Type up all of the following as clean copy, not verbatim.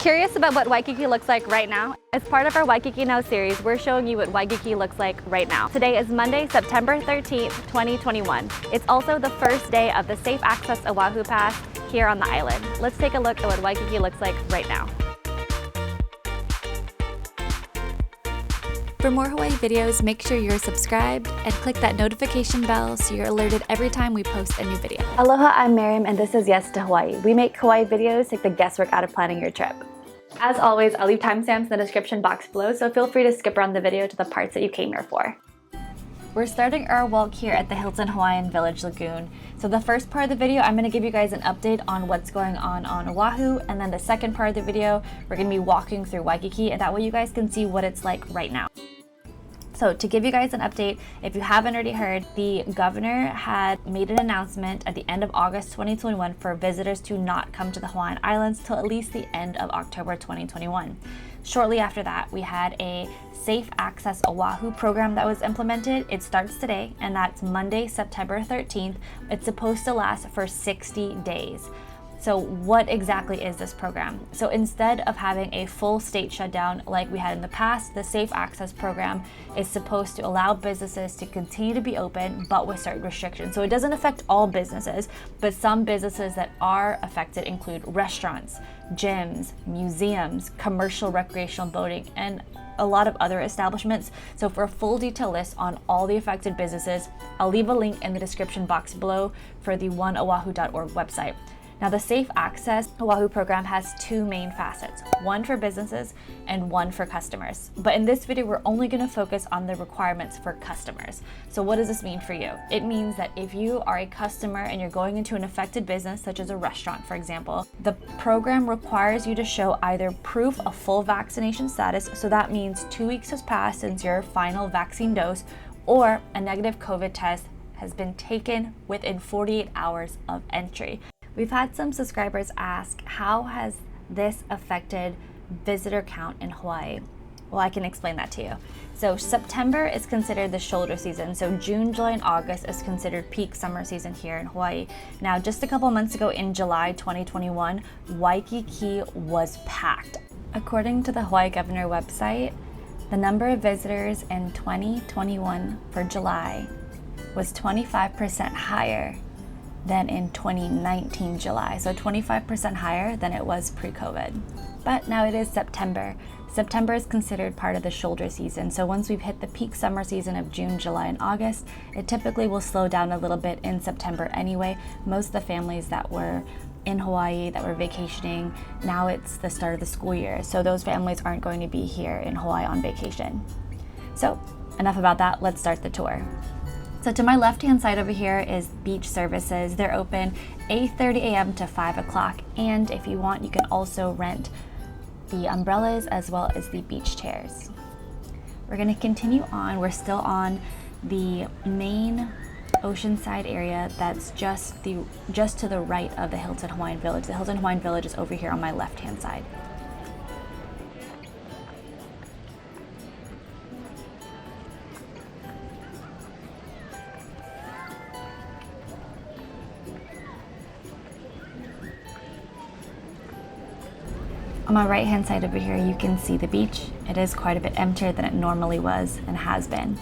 Curious about what Waikiki looks like right now? As part of our Waikiki Now series, we're showing you what Waikiki looks like right now. Today is Monday, September 13th, 2021. It's also the first day of the Safe Access Oahu Pass here on the island. Let's take a look at what Waikiki looks like right now. For more Hawaii videos, make sure you're subscribed and click that notification bell so you're alerted every time we post a new video. Aloha, I'm Miriam and this is Yes to Hawaii. We make Hawaii videos, take the guesswork out of planning your trip. As always, I'll leave timestamps in the description box below, so feel free to skip around the video to the parts that you came here for. We're starting our walk here at the Hilton Hawaiian Village Lagoon. So the first part of the video, I'm going to give you guys an update on what's going on Oahu, and then the second part of the video, we're going to be walking through Waikiki, and that way you guys can see what it's like right now. So to give you guys an update, if you haven't already heard, the governor had made an announcement at the end of August 2021 for visitors to not come to the Hawaiian Islands till at least the end of October 2021. Shortly after that, we had a Safe Access Oahu program that was implemented. It starts today, and that's Monday, September 13th. It's supposed to last for 60 days. So what exactly is this program? So instead of having a full state shutdown like we had in the past, the Safe Access program is supposed to allow businesses to continue to be open, but with certain restrictions. So it doesn't affect all businesses, but some businesses that are affected include restaurants, gyms, museums, commercial recreational boating, and a lot of other establishments. So for a full detailed list on all the affected businesses, I'll leave a link in the description box below for the oneoahu.org website. Now, the Safe Access Oahu program has two main facets, one for businesses and one for customers. But in this video, we're only going to focus on the requirements for customers. So what does this mean for you? It means that if you are a customer and you're going into an affected business, such as a restaurant, for example, the program requires you to show either proof of full vaccination status, so that means 2 weeks has passed since your final vaccine dose, or a negative COVID test has been taken within 48 hours of entry. We've had some subscribers ask, how has this affected visitor count in Hawaii? Well, I can explain that to you. So September is considered the shoulder season. So June, July, and August is considered peak summer season here in Hawaii. Now, just a couple months ago in July 2021, Waikiki was packed. According to the Hawaii Governor website, the number of visitors in 2021 for July was 25% higher than in 2019 July, so 25% higher than it was pre-COVID. But now it is September. September is considered part of the shoulder season, so once we've hit the peak summer season of June, July, and August, it typically will slow down a little bit in September anyway. Most of the families that were in Hawaii that were vacationing, now it's the start of the school year, so those families aren't going to be here in Hawaii on vacation. So enough about that, let's start the tour. So to my left-hand side over here is beach services. They're open 8:30 a.m. to 5 o'clock. And if you want, you can also rent the umbrellas as well as the beach chairs. We're gonna continue on. We're still on the main oceanside area that's just to the right of the Hilton Hawaiian Village. The Hilton Hawaiian Village is over here on my left-hand side. On my right hand side over here, you can see the beach. It is quite a bit emptier than it normally was and has been.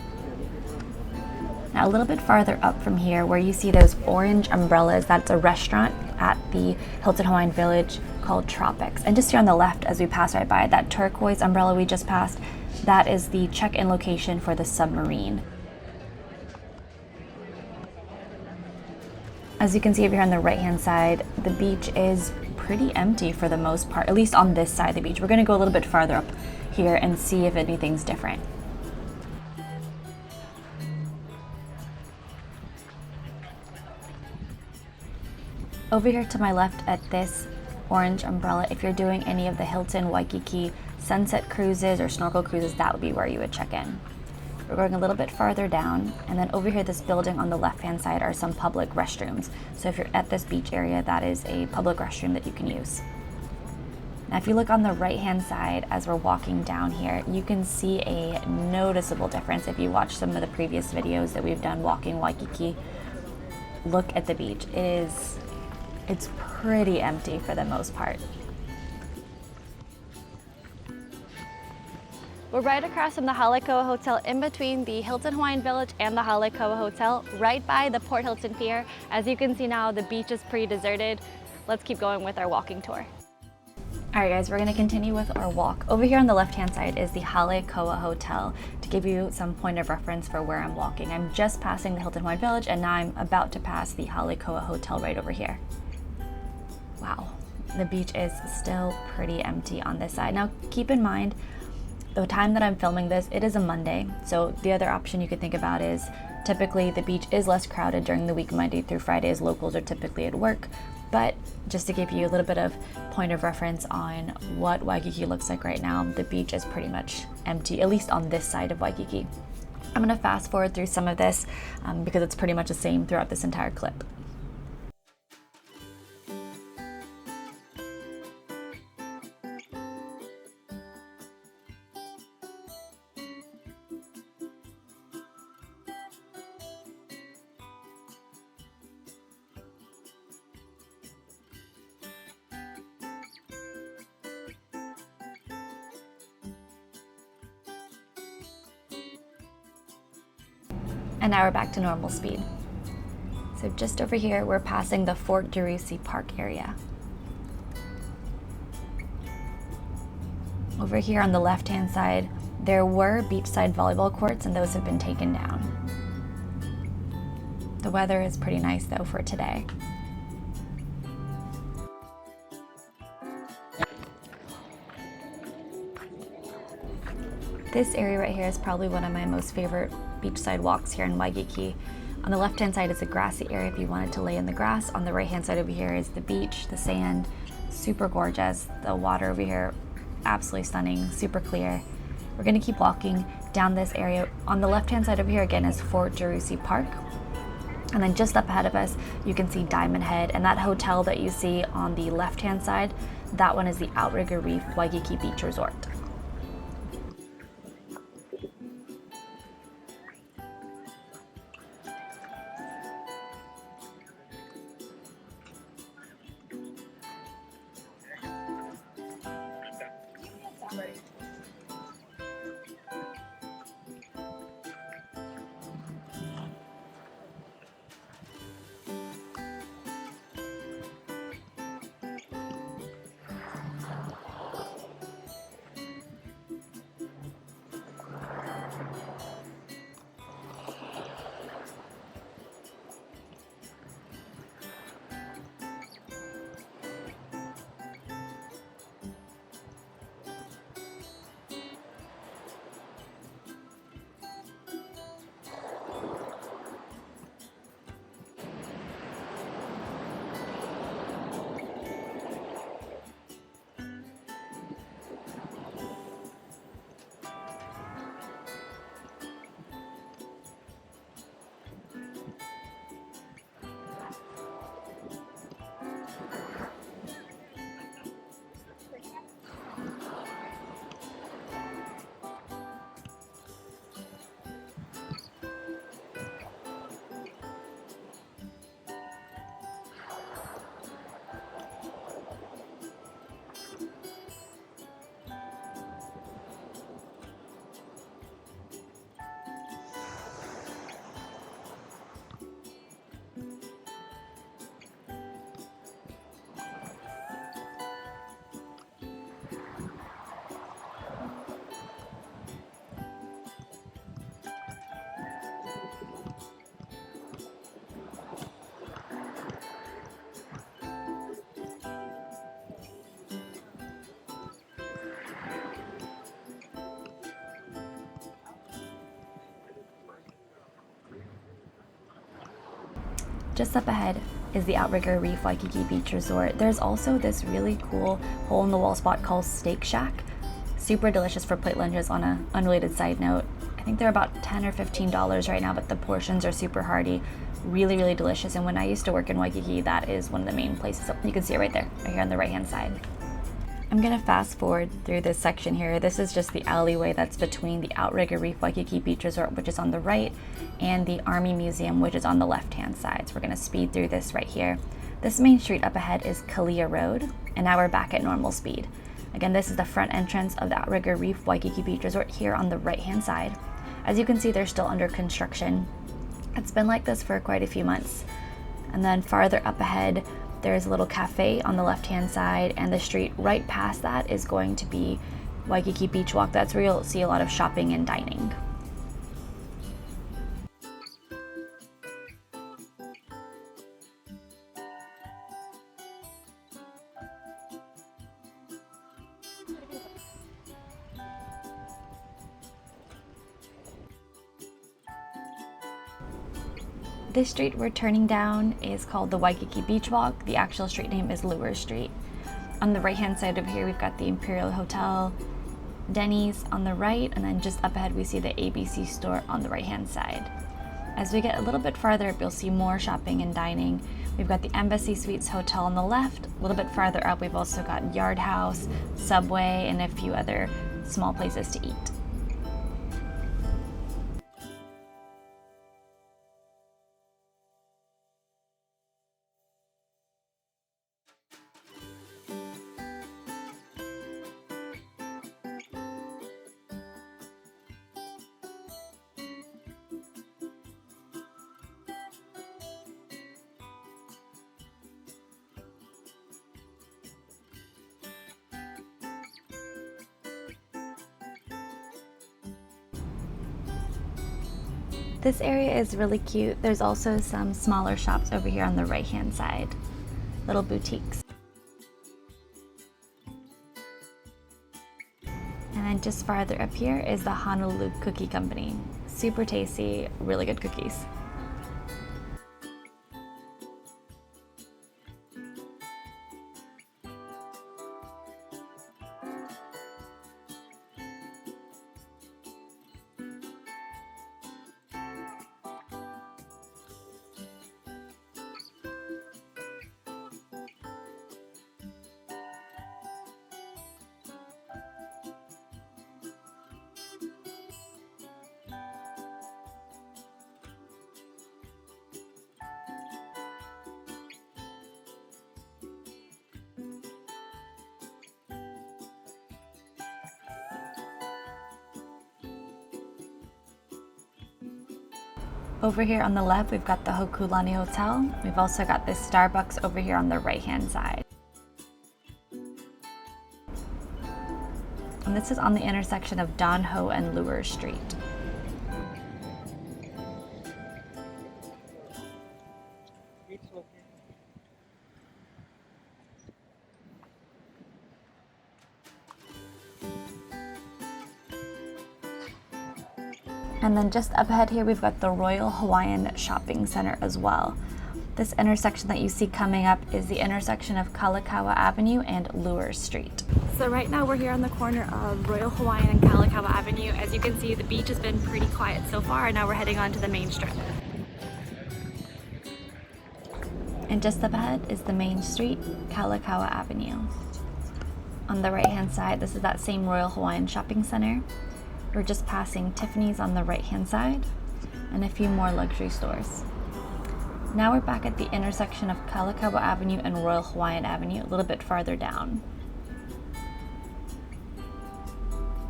Now a little bit farther up from here, where you see those orange umbrellas, that's a restaurant at the Hilton Hawaiian Village called Tropics. And just here on the left, as we pass right by, that turquoise umbrella we just passed, that is the check-in location for the Submarine. As you can see over here on the right hand side, the beach is pretty empty for the most part, at least on this side of the beach. We're going to go a little bit farther up here and see if anything's different. Over here to my left at this orange umbrella, if you're doing any of the Hilton Waikiki sunset cruises or snorkel cruises, that would be where you would check in. We're going a little bit farther down, and then over here, this building on the left-hand side are some public restrooms. So if you're at this beach area, that is a public restroom that you can use. Now, if you look on the right-hand side as we're walking down here, you can see a noticeable difference. If you watch some of the previous videos that we've done walking Waikiki, look at the beach. It's pretty empty for the most part. We're right across from the Halekoa Hotel, in between the Hilton Hawaiian Village and the Halekoa Hotel, right by the Port Hilton Pier. As you can see now, the beach is pretty deserted. Let's keep going with our walking tour. All right, guys, we're gonna continue with our walk. Over here on the left-hand side is the Halekoa Hotel. To give you some point of reference for where I'm walking, I'm just passing the Hilton Hawaiian Village, and now I'm about to pass the Halekoa Hotel right over here. Wow, the beach is still pretty empty on this side. Now, keep in mind, the time that I'm filming this, it is a Monday, so the other option you could think about is typically the beach is less crowded during the week, Monday through Friday, as locals are typically at work. But just to give you a little bit of point of reference on what Waikiki looks like right now, the beach is pretty much empty, at least on this side of Waikiki. I'm gonna fast forward through some of this because it's pretty much the same throughout this entire clip. And now we're back to normal speed. So just over here, we're passing the Fort Jarusi Park area. Over here on the left-hand side, there were beachside volleyball courts, and those have been taken down. The weather is pretty nice though for today. This area right here is probably one of my most favorite beachside walks here in Waikiki. On the left-hand side is a grassy area if you wanted to lay in the grass. On the right-hand side over here is the beach, the sand, super gorgeous. The water over here, absolutely stunning, super clear. We're gonna keep walking down this area. On the left-hand side over here again is Fort Jarusi Park. And then just up ahead of us, you can see Diamond Head, and that hotel that you see on the left-hand side, that one is the Outrigger Reef Waikiki Beach Resort. Just up ahead is the Outrigger Reef Waikiki Beach Resort. There's also this really cool hole-in-the-wall spot called Steak Shack. Super delicious for plate lunches. On an unrelated side note, I think they're about $10 or $15 right now, but the portions are super hearty. Really, really delicious. And when I used to work in Waikiki, that is one of the main places. You can see it right there, right here on the right-hand side. I'm gonna fast forward through this section here. This is just the alleyway that's between the Outrigger Reef Waikiki Beach Resort, which is on the right, and the Army Museum, which is on the left-hand side. So we're gonna speed through this right here. This main street up ahead is Kalia Road, and now we're back at normal speed. Again, this is the front entrance of the Outrigger Reef Waikiki Beach Resort here on the right-hand side. As you can see, they're still under construction. It's been like this for quite a few months. And then farther up ahead, there's a little cafe on the left-hand side, and the street right past that is going to be Waikiki Beach Walk. That's where you'll see a lot of shopping and dining. This street we're turning down is called the Waikiki Beach Walk. The actual street name is Lure Street. On the right-hand side over here, we've got the Imperial Hotel, Denny's on the right, and then just up ahead we see the ABC store on the right-hand side. As we get a little bit farther up, you'll see more shopping and dining. We've got the Embassy Suites Hotel on the left. A little bit farther up, we've also got Yard House, Subway, and a few other small places to eat. This area is really cute. There's also some smaller shops over here on the right-hand side, little boutiques. And then just farther up here is the Honolulu Cookie Company. Super tasty, really good cookies. Over here on the left, we've got the Hokulani Hotel. We've also got this Starbucks over here on the right-hand side. And this is on the intersection of Don Ho and Lure Street. And then just up ahead here, we've got the Royal Hawaiian Shopping Center as well. This intersection that you see coming up is the intersection of Kalakaua Avenue and Lure Street. So right now we're here on the corner of Royal Hawaiian and Kalakaua Avenue. As you can see, the beach has been pretty quiet so far, and now we're heading on to the main strip. And just up ahead is the main street, Kalakaua Avenue. On the right-hand side, this is that same Royal Hawaiian Shopping Center. We're just passing Tiffany's on the right-hand side and a few more luxury stores. Now we're back at the intersection of Kalakaua Avenue and Royal Hawaiian Avenue, a little bit farther down.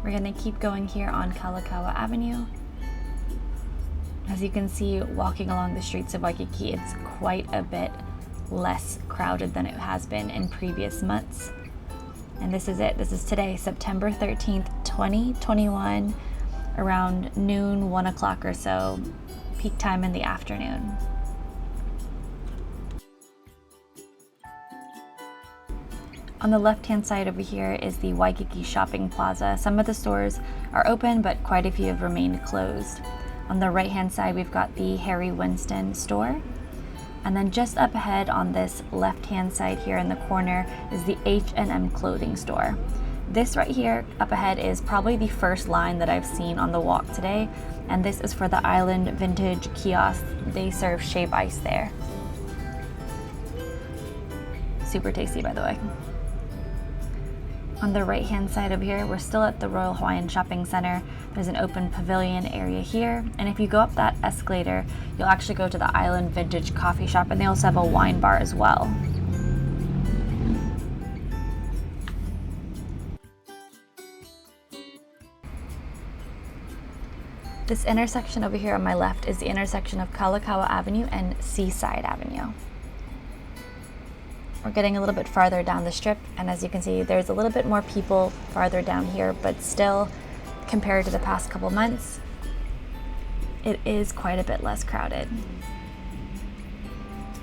We're gonna keep going here on Kalakaua Avenue. As you can see, walking along the streets of Waikiki, it's quite a bit less crowded than it has been in previous months. And this is it. This is today, September 13th, 2021, around noon, 1 o'clock or so, peak time in the afternoon. On the left-hand side over here is the Waikiki Shopping Plaza. Some of the stores are open, but quite a few have remained closed. On the right-hand side, we've got the Harry Winston store. And then just up ahead on this left-hand side here in the corner is the H&M clothing store. This right here up ahead is probably the first line that I've seen on the walk today, and this is for the Island Vintage Kiosk. They serve shave ice there. Super tasty, by the way. On the right-hand side over here, we're still at the Royal Hawaiian Shopping Center. There's an open pavilion area here, and if you go up that escalator, you'll actually go to the Island Vintage Coffee Shop, and they also have a wine bar as well. This intersection over here on my left is the intersection of Kalakaua Avenue and Seaside Avenue. We're getting a little bit farther down the strip, and as you can see, there's a little bit more people farther down here, but still, compared to the past couple months, it is quite a bit less crowded.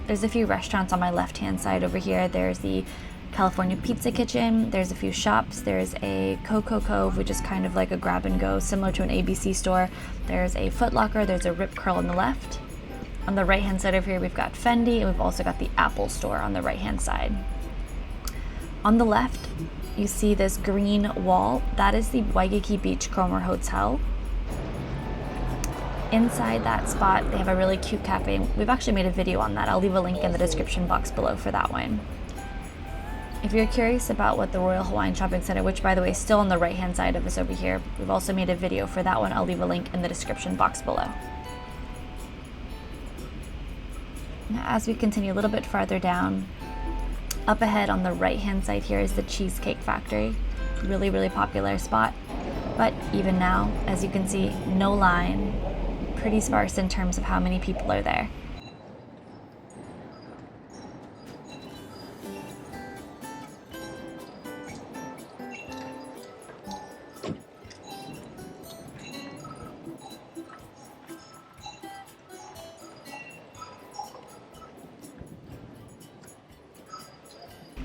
There's a few restaurants on my left-hand side over here. There's the California Pizza Kitchen, there's a few shops, there's a Coco Cove, which is kind of like a grab and go, similar to an ABC store. There's a Foot Locker, there's a Rip Curl on the left. On the right-hand side over here, we've got Fendi, and we've also got the Apple store on the right-hand side. On the left, you see this green wall. That is the Waikiki Beach Cromer Hotel. Inside that spot, they have a really cute cafe. We've actually made a video on that. I'll leave a link in the description box below for that one. If you're curious about what the Royal Hawaiian Shopping Center, which by the way is still on the right-hand side of us over here, we've also made a video for that one. I'll leave a link in the description box below. Now, as we continue a little bit farther down, up ahead on the right-hand side here is the Cheesecake Factory. Really, really popular spot. But even now, as you can see, no line. Pretty sparse in terms of how many people are there.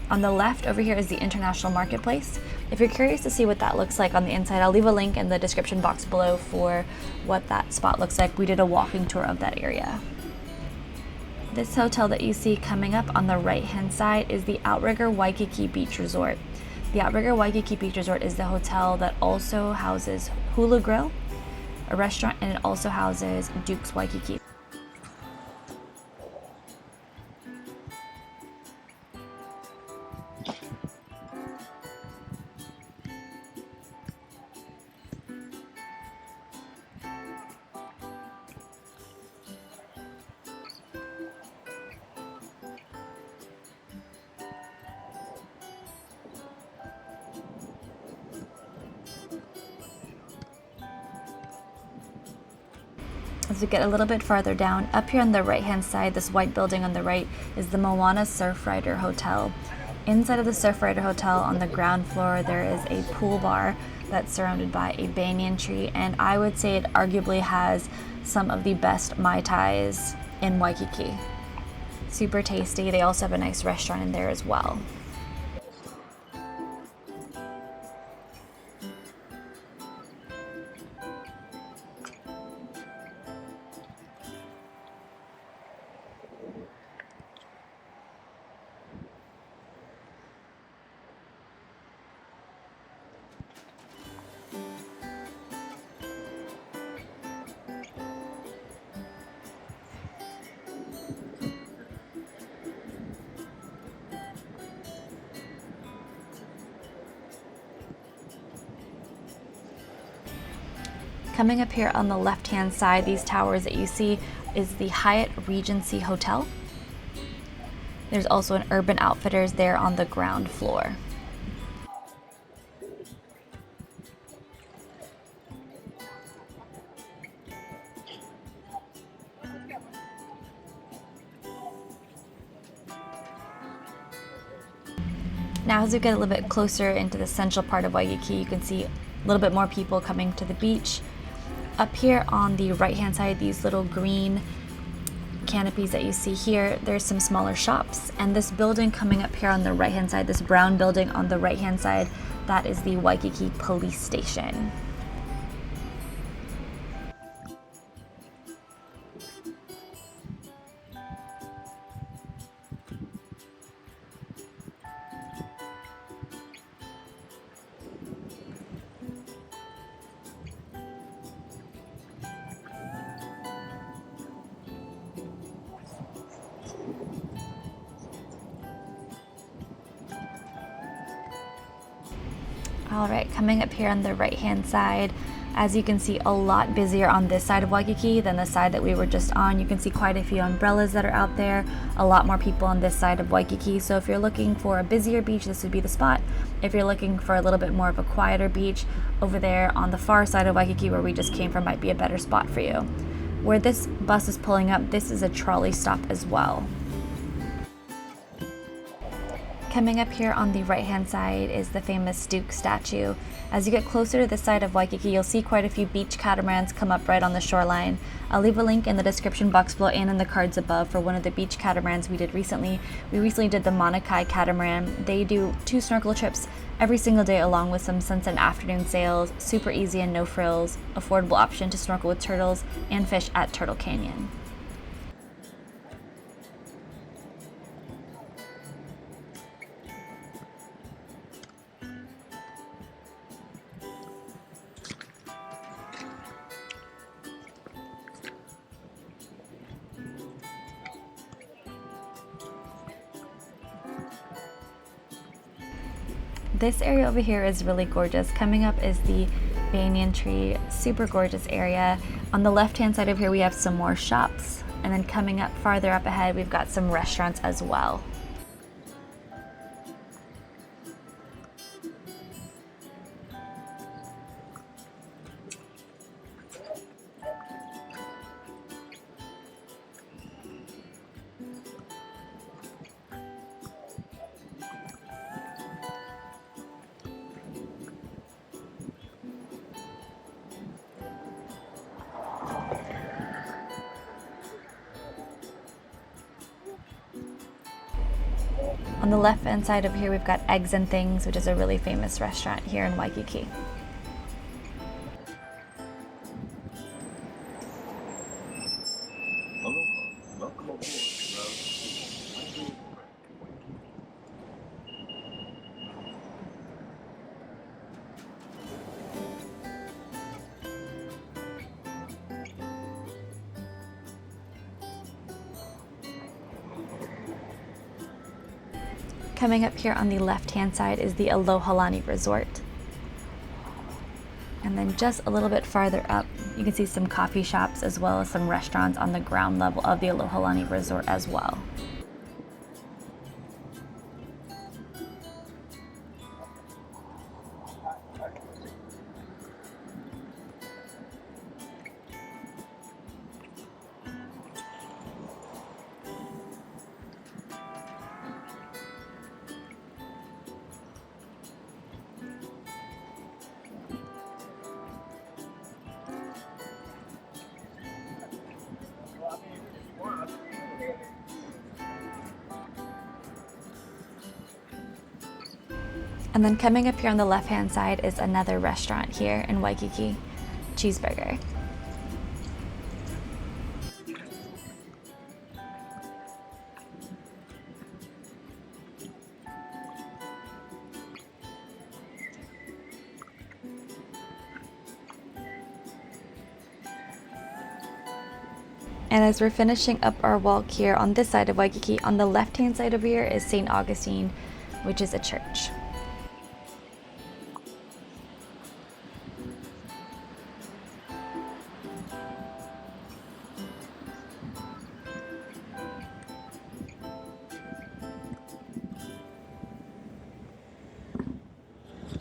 On the left over here is the International Marketplace. If you're curious to see what that looks like on the inside, I'll leave a link in the description box below for what that spot looks like. We did a walking tour of that area. This hotel that you see coming up on the right-hand side is the Outrigger Waikiki Beach Resort. The Outrigger Waikiki Beach Resort is the hotel that also houses Hula Grill, a restaurant, and it also houses Duke's Waikiki. As we get a little bit farther down, up here on the right-hand side, this white building on the right is the Moana Surfrider Hotel. Inside of the Surfrider Hotel, on the ground floor, there is a pool bar that's surrounded by a banyan tree, and I would say it arguably has some of the best Mai Tais in Waikiki. Super tasty. They also have a nice restaurant in there as well. Coming up here on the left-hand side, these towers that you see is the Hyatt Regency Hotel. There's also an Urban Outfitters there on the ground floor. Now as we get a little bit closer into the central part of Waikiki, you can see a little bit more people coming to the beach. Up here on the right-hand side, these little green canopies that you see here, there's some smaller shops. And this building coming up here on the right-hand side, this brown building on the right-hand side, that is the Waikiki Police Station. All right, coming up here on the right-hand side, as you can see, a lot busier on this side of Waikiki than the side that we were just on. You can see quite a few umbrellas that are out there, a lot more people on this side of Waikiki. So if you're looking for a busier beach, this would be the spot. If you're looking for a little bit more of a quieter beach, over there on the far side of Waikiki where we just came from might be a better spot for you. Where this bus is pulling up, this is a trolley stop as well. Coming up here on the right-hand side is the famous Duke statue. As you get closer to this side of Waikiki, you'll see quite a few beach catamarans come up right on the shoreline. I'll leave a link in the description box below and in the cards above for one of the beach catamarans we did recently. We recently did the Mauna Kea catamaran. They do 2 snorkel trips every single day along with some sunset and afternoon sails, super easy and no frills, affordable option to snorkel with turtles and fish at Turtle Canyon. This area over here is really gorgeous. Coming up is the banyan tree, super gorgeous area. On the left-hand side of here, we have some more shops. And then coming up farther up ahead, we've got some restaurants as well. On the left hand side over here, we've got Eggs and Things, which is a really famous restaurant here in Waikiki. Welcome aboard. Coming up here on the left-hand side is the Alohalani Resort. And then just a little bit farther up, you can see some coffee shops as well as some restaurants on the ground level of the Alohalani Resort as well. And then coming up here on the left-hand side is another restaurant here in Waikiki, Cheeseburger. And as we're finishing up our walk here on this side of Waikiki, on the left-hand side over here is St. Augustine, which is a church.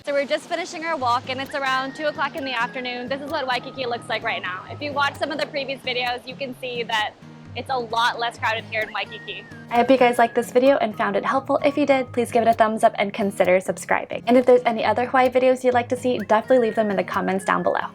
So we're just finishing our walk and it's around 2 o'clock in the afternoon. This is what Waikiki looks like right now. If you watch some of the previous videos, you can see that it's a lot less crowded here in Waikiki. I hope you guys liked this video and found it helpful. If you did, please give it a thumbs up and consider subscribing. And if there's any other Hawaii videos you'd like to see, definitely leave them in the comments down below.